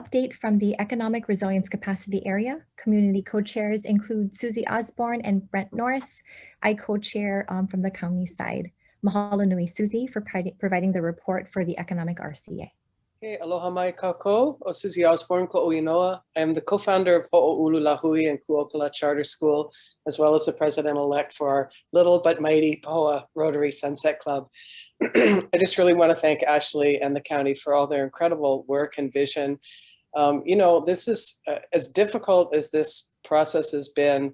update from the Economic Resilience Capacity Area. Community co-chairs include Susie Osborne and Brent Norris. I co-chair from the county side. Mahalo nui, Susie, for providing the report for the Economic RCA. Okay, aloha mai kako, o Susie Osborne ko Uinoa. I am the co-founder of Ho'oulu Lahui and Kuokala Charter School, as well as the president-elect for our little but mighty POA Rotary Sunset Club. I just really want to thank Ashley and the county for all their incredible work and vision. You know, this is as difficult as this process has been.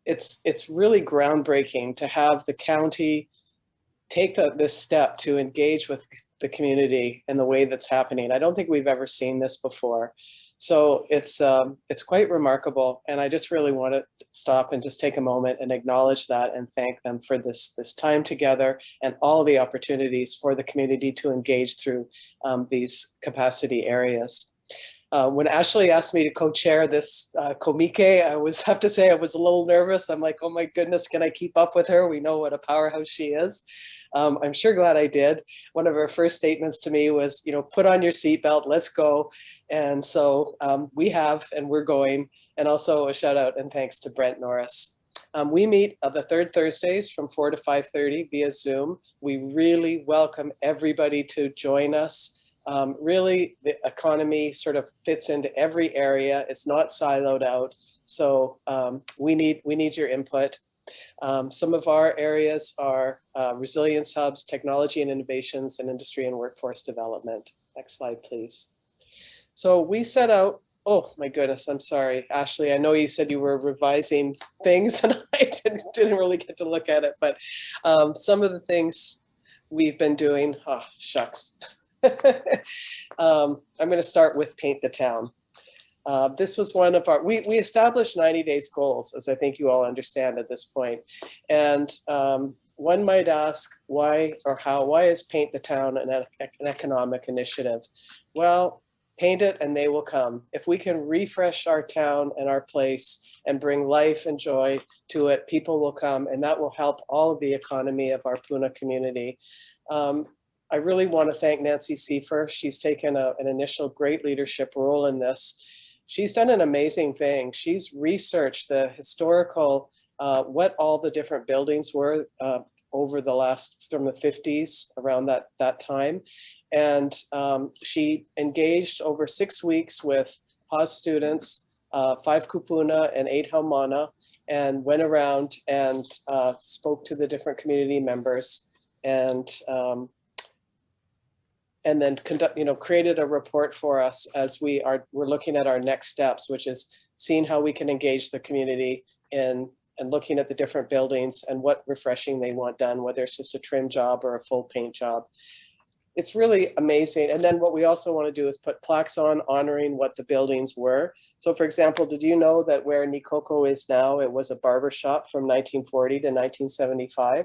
It's really groundbreaking to have the county take this step to engage with the community in the way that's happening. I don't think we've ever seen this before. So it's quite remarkable. And I just really want to stop and just take a moment and acknowledge that and thank them for this time together and all the opportunities for the community to engage through these capacity areas. When Ashley asked me to co-chair this Komike, have to say I was a little nervous. I'm like, oh my goodness, can I keep up with her? We know what a powerhouse she is. I'm sure glad I did. One of her first statements to me was, you know, put on your seatbelt, let's go. And so we have, and we're going. And also a shout out and thanks to Brent Norris. We meet the third Thursdays from 4 to 5:30 via Zoom. We really welcome everybody to join us. Really, the economy sort of fits into every area. It's not siloed out. So we need your input. Some of our areas are resilience hubs, technology and innovations, and industry and workforce development. Next slide, please. So we set out, oh my goodness, I'm sorry, Ashley, I know you said you were revising things and I didn't really get to look at it, but some of the things we've been doing, oh, shucks. I'm going to start with Paint the Town. This was one of our, we established 90 days goals, as I think you all understand at this point. And one might ask why or how, why is Paint the Town an economic initiative? Well, paint it and they will come. If we can refresh our town and our place and bring life and joy to it, people will come, and that will help all of the economy of our Puna community. I really want to thank Nancy Seifer. She's taken an initial great leadership role in this. She's done an amazing thing. She's researched the historical, what all the different buildings were over the last, from the 50s, around that time. And she engaged over 6 weeks with PAS students, 5 kupuna and 8 haumana, and went around and spoke to the different community members and then created a report for us as we're looking at our next steps, which is seeing how we can engage the community and looking at the different buildings and what refreshing they want done, whether it's just a trim job or a full paint job. It's really amazing. And then what we also want to do is put plaques on honoring what the buildings were. So for example, did you know that where Nikoko is now, it was a barber shop from 1940 to 1975?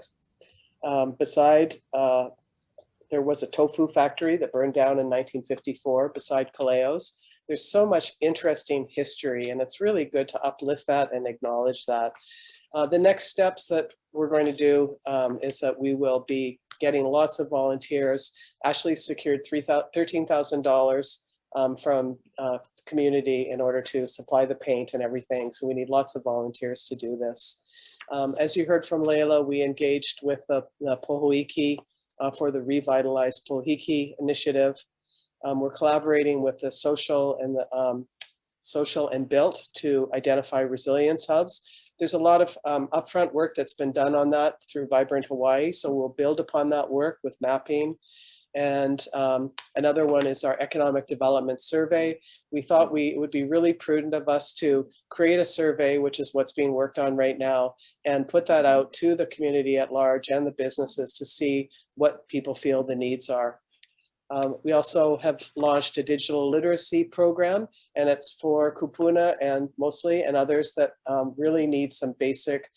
There was a tofu factory that burned down in 1954 beside Kaleo's. There's so much interesting history, and it's really good to uplift that and acknowledge that. The next steps that we're going to do is that we will be getting lots of volunteers. Ashley secured $13,000 from community in order to supply the paint and everything. So we need lots of volunteers to do this. As you heard from Leila, we engaged with the Pohoiki for the Revitalized Pohoiki initiative. We're collaborating with the social and built to identify resilience hubs. There's a lot of upfront work that's been done on that through Vibrant Hawaii. So we'll build upon that work with mapping. And another one is our economic development survey. We thought it would be really prudent of us to create a survey, which is what's being worked on right now, and put that out to the community at large and the businesses to see what people feel the needs are. We also have launched a digital literacy program, and it's for kupuna and mostly and others that really need some basic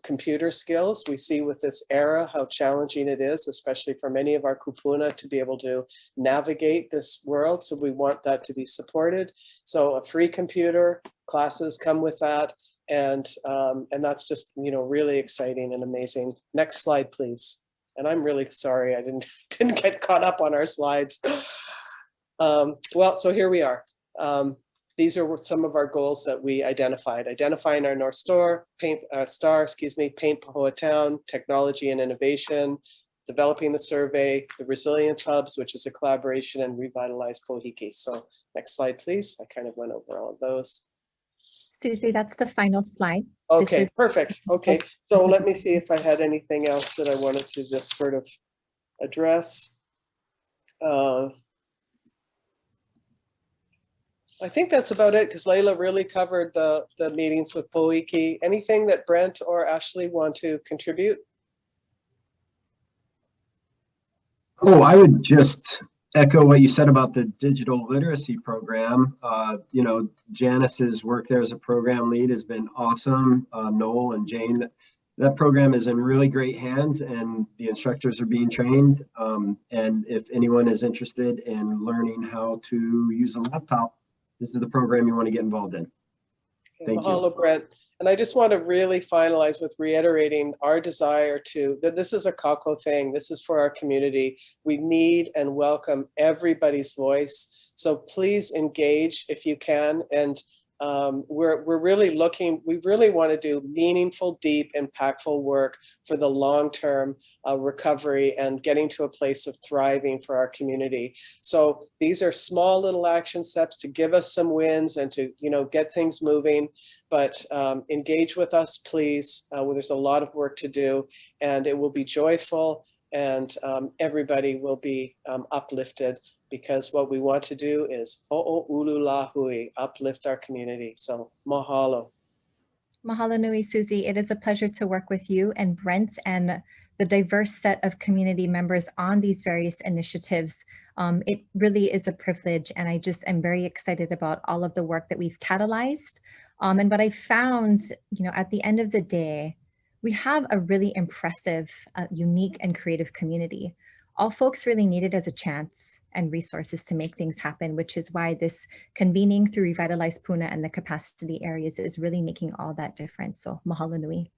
computer skills. We see with this era how challenging it is, especially for many of our kupuna, to be able to navigate this world. So we want that to be supported. So a free computer, classes come with that, and that's just, you know, really exciting and amazing. Next slide, please. And I'm really sorry I didn't get caught up on our slides. Well, so here we are. These are some of our goals that we identified. Identifying our North Star, paint Powhatan, technology and innovation, developing the survey, the resilience hubs, which is a collaboration, and revitalize Pohiki. So next slide, please. I kind of went over all of those. Susie, that's the final slide. Okay, perfect. Okay, so let me see if I had anything else that I wanted to just sort of address. I think that's about it, because Layla really covered the meetings with Pohiki. Anything that Brent or Ashley want to contribute? Oh, I would just echo what you said about the digital literacy program. You know, Janice's work there as a program lead has been awesome. Noel and Jane, that program is in really great hands, and the instructors are being trained. And if anyone is interested in learning how to use a laptop, this is the program you want to get involved in. Thank you. Mahalo, Brent. And I just want to really finalize with reiterating our desire that this is a Kako thing. This is for our community. We need and welcome everybody's voice. So please engage if you can. And we're really looking, we really want to do meaningful, deep, impactful work for the long-term recovery and getting to a place of thriving for our community. So these are small little action steps to give us some wins and to, you know, get things moving. But engage with us, please. There's a lot of work to do, and it will be joyful, and everybody will be uplifted, because what we want to do is ho'oululahui, uplift our community. So mahalo. Mahalo nui, Susie. It is a pleasure to work with you and Brent and the diverse set of community members on these various initiatives. It really is a privilege, and I just am very excited about all of the work that we've catalyzed. And what I found, you know, at the end of the day, we have a really impressive, unique and creative community. All folks really needed is a chance and resources to make things happen, which is why this convening through Revitalize Puna and the capacity areas is really making all that difference. So mahalo nui.